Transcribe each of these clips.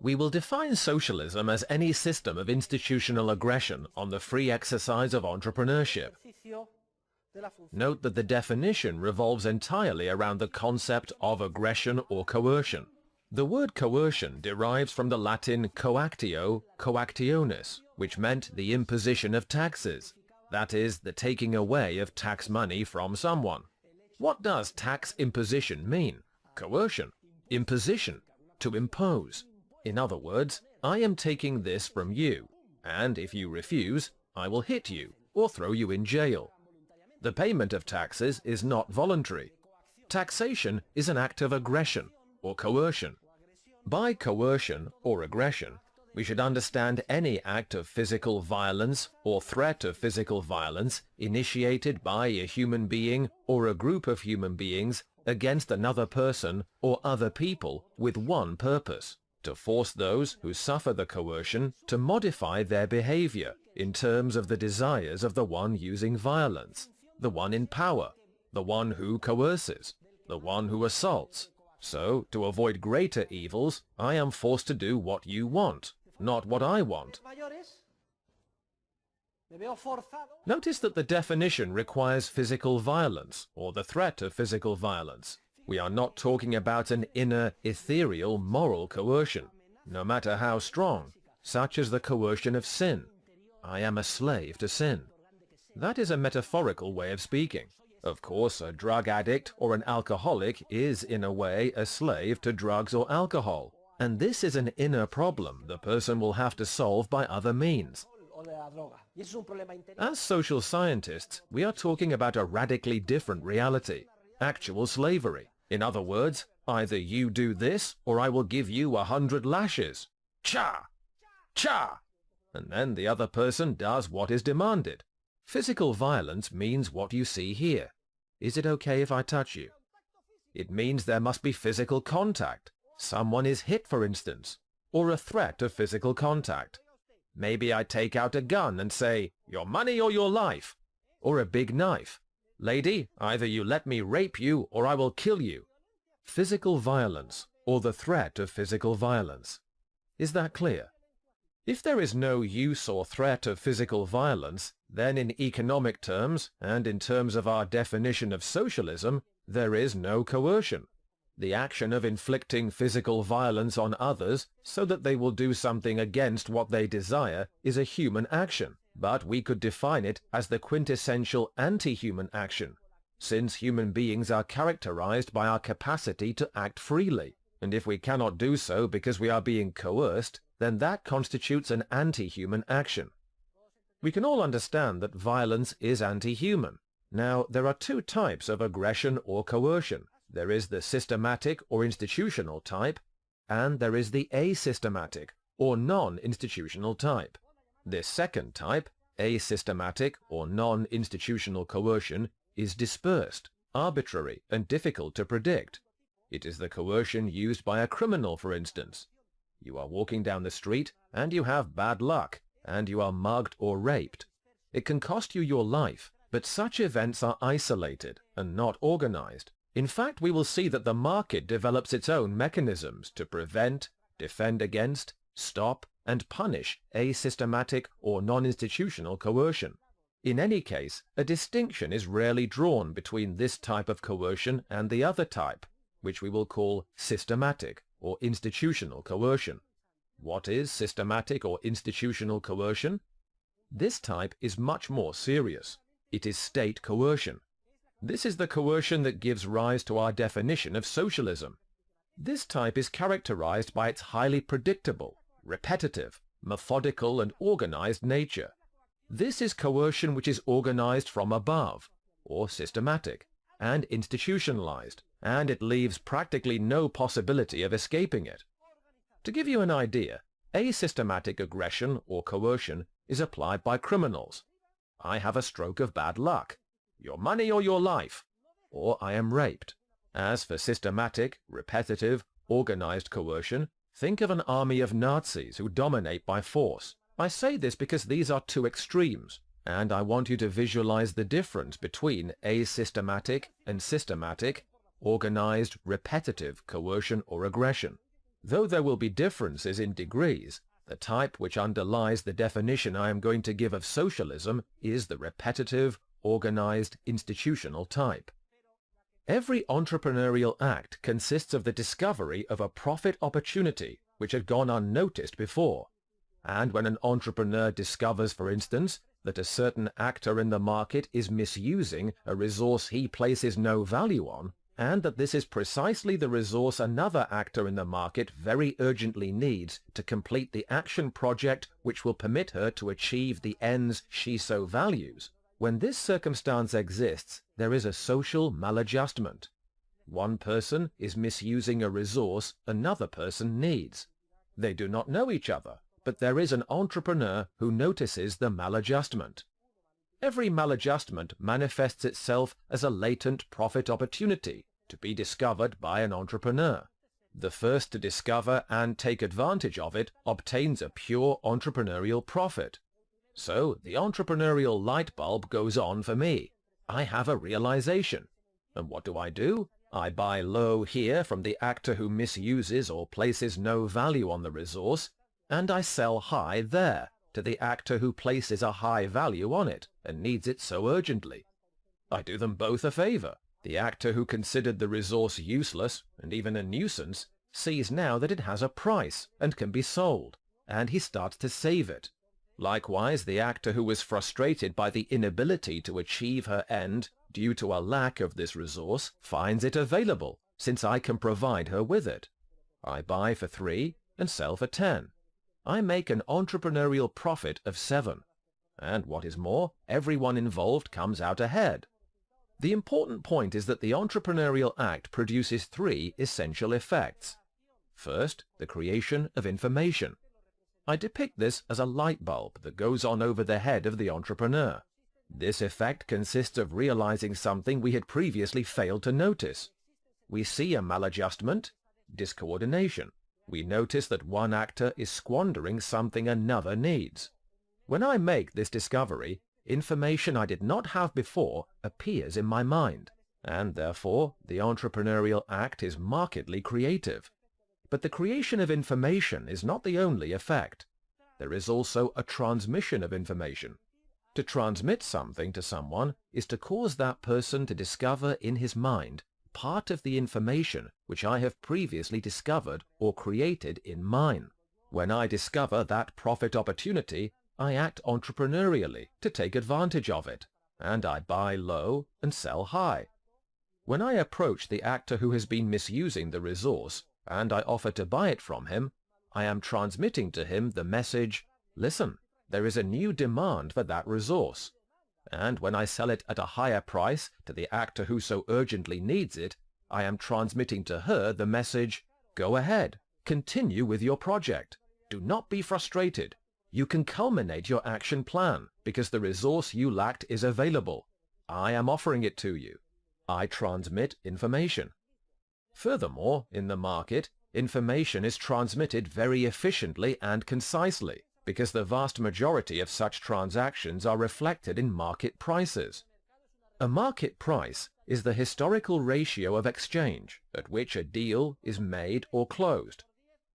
We will define socialism as any system of institutional aggression on the free exercise of entrepreneurship. Note that the definition revolves entirely around the concept of aggression or coercion. The word coercion derives from the Latin coactio, coactionis, which meant the imposition of taxes, that is, the taking away of tax money from someone. What does tax imposition mean? Coercion, imposition, to impose. In other words, I am taking this from you, and if you refuse, I will hit you or throw you in jail. The payment of taxes is not voluntary. Taxation is an act of aggression or coercion. By coercion or aggression, we should understand any act of physical violence or threat of physical violence initiated by a human being or a group of human beings against another person or other people with one purpose: to force those who suffer the coercion to modify their behavior in terms of the desires of the one using violence, the one in power, the one who coerces, the one who assaults. So, to avoid greater evils, I am forced to do what you want, not what I want. Notice that the definition requires physical violence, or the threat of physical violence. We are not talking about an inner, ethereal, moral coercion, no matter how strong, such as the coercion of sin. I am a slave to sin. That is a metaphorical way of speaking. Of course, a drug addict or an alcoholic is, in a way, a slave to drugs or alcohol, and this is an inner problem the person will have to solve by other means. As social scientists, we are talking about a radically different reality, actual slavery. In other words, either you do this, or I will give you 100 lashes. Cha! Cha! And then the other person does what is demanded. Physical violence means what you see here. Is it okay if I touch you? It means there must be physical contact. Someone is hit, for instance, or a threat of physical contact. Maybe I take out a gun and say, your money or your life, or a big knife. Lady, either you let me rape you or I will kill you. Physical violence, or the threat of physical violence. Is that clear? If there is no use or threat of physical violence, then in economic terms, and in terms of our definition of socialism, there is no coercion. The action of inflicting physical violence on others so that they will do something against what they desire is a human action, but we could define it as the quintessential anti-human action, since human beings are characterized by our capacity to act freely, and if we cannot do so because we are being coerced, then that constitutes an anti-human action. We can all understand that violence is anti-human. Now, there are two types of aggression or coercion. There is the systematic or institutional type, and there is the asystematic or non-institutional type. This second type, asystematic or non-institutional coercion, is dispersed, arbitrary, and difficult to predict. It is the coercion used by a criminal, for instance. You are walking down the street, and you have bad luck, and you are mugged or raped. It can cost you your life, but such events are isolated and not organized. In fact, we will see that the market develops its own mechanisms to prevent, defend against, stop, and punish asystematic or non-institutional coercion. In any case, a distinction is rarely drawn between this type of coercion and the other type, which we will call systematic or institutional coercion. What is systematic or institutional coercion? This type is much more serious. It is state coercion. This is the coercion that gives rise to our definition of socialism. This type is characterized by its highly predictable, repetitive, methodical, and organized nature. This is coercion which is organized from above, or systematic, and institutionalized, and it leaves practically no possibility of escaping it. To give you an idea, asystematic aggression or coercion is applied by criminals. I have a stroke of bad luck. Your money or your life, or I am raped. As for systematic, repetitive, organized coercion, think of an army of Nazis who dominate by force. I say this because these are two extremes, and I want you to visualize the difference between asystematic and systematic, organized, repetitive coercion or aggression. Though there will be differences in degrees, the type which underlies the definition I am going to give of socialism is the repetitive, organized, institutional type. Every entrepreneurial act consists of the discovery of a profit opportunity which had gone unnoticed before. And when an entrepreneur discovers, for instance, that a certain actor in the market is misusing a resource he places no value on, and that this is precisely the resource another actor in the market very urgently needs to complete the action project which will permit her to achieve the ends she so values, when this circumstance exists, there is a social maladjustment. One person is misusing a resource another person needs. They do not know each other, but there is an entrepreneur who notices the maladjustment. Every maladjustment manifests itself as a latent profit opportunity to be discovered by an entrepreneur. The first to discover and take advantage of it obtains a pure entrepreneurial profit. So the entrepreneurial light bulb goes on for me. I have a realization. And what do? I buy low here from the actor who misuses or places no value on the resource, and I sell high there to the actor who places a high value on it and needs it so urgently. I do them both a favor. The actor who considered the resource useless and even a nuisance sees now that it has a price and can be sold, and he starts to save it. Likewise, the actor who was frustrated by the inability to achieve her end due to a lack of this resource finds it available, since I can provide her with it. I buy for 3 and sell for 10. I make an entrepreneurial profit of 7. And what is more, everyone involved comes out ahead. The important point is that the entrepreneurial act produces 3 essential effects. First, the creation of information. I depict this as a light bulb that goes on over the head of the entrepreneur. This effect consists of realizing something we had previously failed to notice. We see a maladjustment, discoordination. We notice that one actor is squandering something another needs. When I make this discovery, information I did not have before appears in my mind, and therefore the entrepreneurial act is markedly creative. But the creation of information is not the only effect. There is also a transmission of information. To transmit something to someone is to cause that person to discover in his mind part of the information which I have previously discovered or created in mine. When I discover that profit opportunity, I act entrepreneurially to take advantage of it, and I buy low and sell high. When I approach the actor who has been misusing the resource, and I offer to buy it from him, I am transmitting to him the message, listen, there is a new demand for that resource. And when I sell it at a higher price to the actor who so urgently needs it, I am transmitting to her the message, go ahead, continue with your project. Do not be frustrated. You can culminate your action plan because the resource you lacked is available. I am offering it to you. I transmit information. Furthermore, in the market, information is transmitted very efficiently and concisely, because the vast majority of such transactions are reflected in market prices. A market price is the historical ratio of exchange at which a deal is made or closed.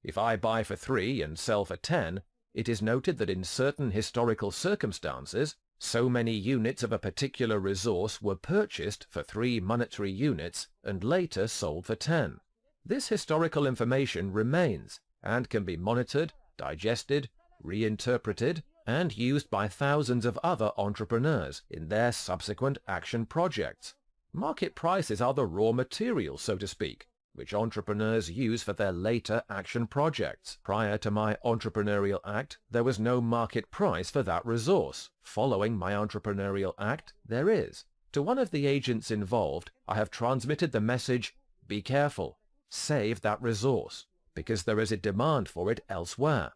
If I buy for 3 and sell for 10, it is noted that in certain historical circumstances, so many units of a particular resource were purchased for 3 monetary units and later sold for 10. This historical information remains and can be monitored, digested, reinterpreted, and used by thousands of other entrepreneurs in their subsequent action projects. Market prices are the raw material, so to speak, which entrepreneurs use for their later action projects. Prior to my entrepreneurial act, there was no market price for that resource. Following my entrepreneurial act, there is. To one of the agents involved, I have transmitted the message, be careful, save that resource, because there is a demand for it elsewhere.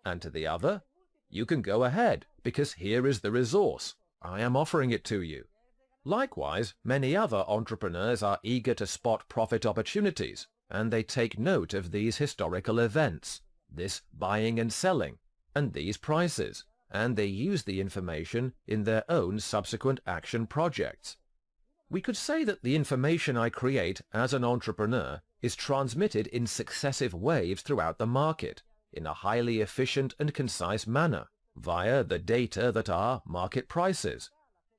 And to the other, you can go ahead, because here is the resource. I am offering it to you. Likewise, many other entrepreneurs are eager to spot profit opportunities, and they take note of these historical events, this buying and selling, and these prices, and they use the information in their own subsequent action projects. We could say that the information I create as an entrepreneur is transmitted in successive waves throughout the market in a highly efficient and concise manner via the data that are market prices.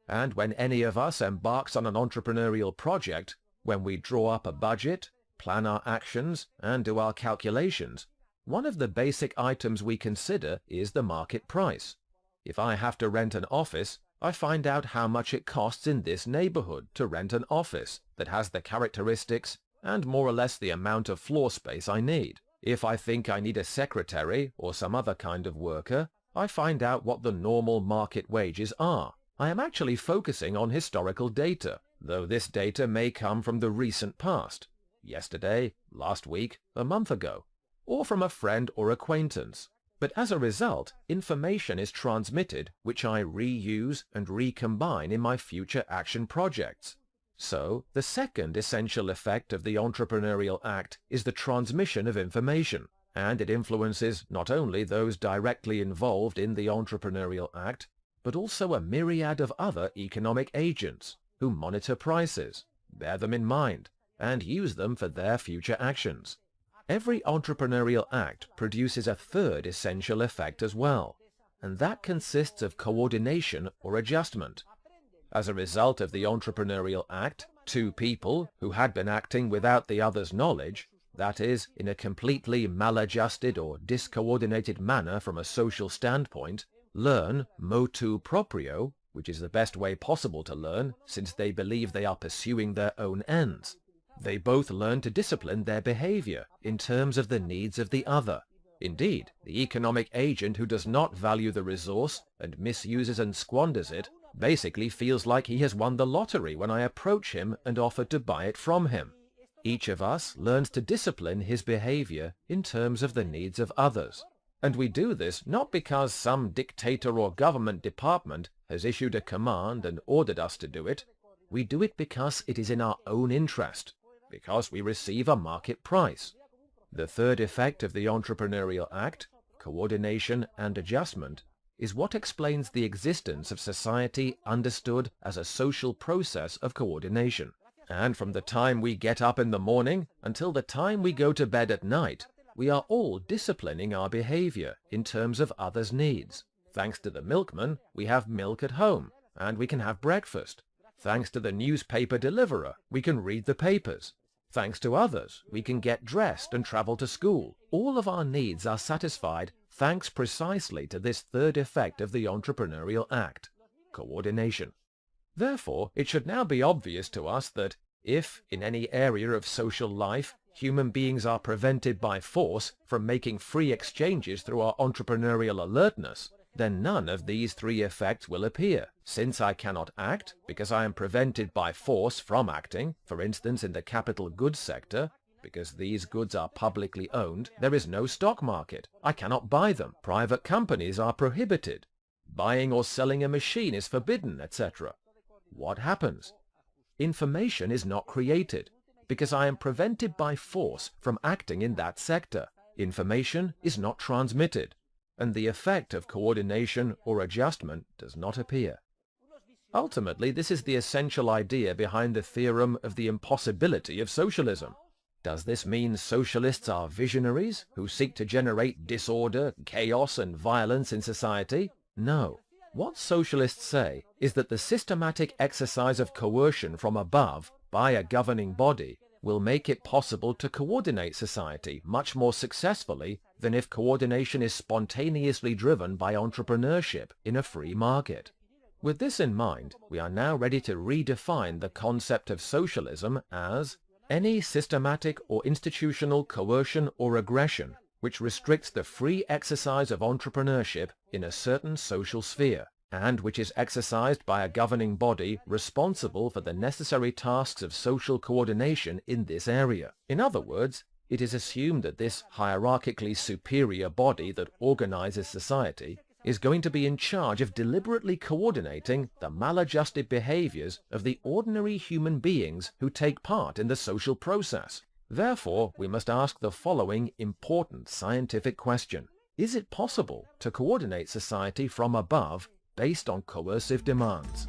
And when any of us embarks on an entrepreneurial project, when we draw up a budget, plan our actions, and do our calculations, one of the basic items we consider is the market price. If I have to rent an office, I find out how much it costs in this neighborhood to rent an office that has the characteristics and more or less the amount of floor space I need. If I think I need a secretary or some other kind of worker, I find out what the normal market wages are. I am actually focusing on historical data, though this data may come from the recent past, yesterday, last week, a month ago, or from a friend or acquaintance. But as a result, information is transmitted which I reuse and recombine in my future action projects. So, the second essential effect of the entrepreneurial act is the transmission of information, and it influences not only those directly involved in the entrepreneurial act, but also a myriad of other economic agents who monitor prices, bear them in mind, and use them for their future actions. Every entrepreneurial act produces a third essential effect as well, and that consists of coordination or adjustment. As a result of the entrepreneurial act, two people who had been acting without the other's knowledge, that is, in a completely maladjusted or discoordinated manner from a social standpoint, learn motu proprio, which is the best way possible to learn since they believe they are pursuing their own ends. They both learn to discipline their behavior in terms of the needs of the other. Indeed, the economic agent who does not value the resource and misuses and squanders it basically feels like he has won the lottery when I approach him and offer to buy it from him. Each of us learns to discipline his behavior in terms of the needs of others. And we do this not because some dictator or government department has issued a command and ordered us to do it. We do it because it is in our own interest, because we receive a market price. The third effect of the entrepreneurial act, coordination and adjustment, is what explains the existence of society understood as a social process of coordination. And from the time we get up in the morning until the time we go to bed at night, we are all disciplining our behavior in terms of others' needs. Thanks to the milkman, we have milk at home, and we can have breakfast. Thanks to the newspaper deliverer, we can read the papers. Thanks to others, we can get dressed and travel to school. All of our needs are satisfied thanks precisely to this third effect of the entrepreneurial act, coordination. Therefore, it should now be obvious to us that if, in any area of social life, human beings are prevented by force from making free exchanges through our entrepreneurial alertness, then none of these three effects will appear. Since I cannot act, because I am prevented by force from acting, for instance in the capital goods sector, because these goods are publicly owned, there is no stock market. I cannot buy them. Private companies are prohibited. Buying or selling a machine is forbidden, etc. What happens? Information is not created, because I am prevented by force from acting in that sector. Information is not transmitted, and the effect of coordination or adjustment does not appear. Ultimately, this is the essential idea behind the theorem of the impossibility of socialism. Does this mean socialists are visionaries who seek to generate disorder, chaos, and violence in society? No. What socialists say is that the systematic exercise of coercion from above by a governing body will make it possible to coordinate society much more successfully than if coordination is spontaneously driven by entrepreneurship in a free market. With this in mind, we are now ready to redefine the concept of socialism as any systematic or institutional coercion or aggression which restricts the free exercise of entrepreneurship in a certain social sphere, and which is exercised by a governing body responsible for the necessary tasks of social coordination in this area. In other words, it is assumed that this hierarchically superior body that organizes society is going to be in charge of deliberately coordinating the maladjusted behaviors of the ordinary human beings who take part in the social process. Therefore, we must ask the following important scientific question. Is it possible to coordinate society from above based on coercive demands?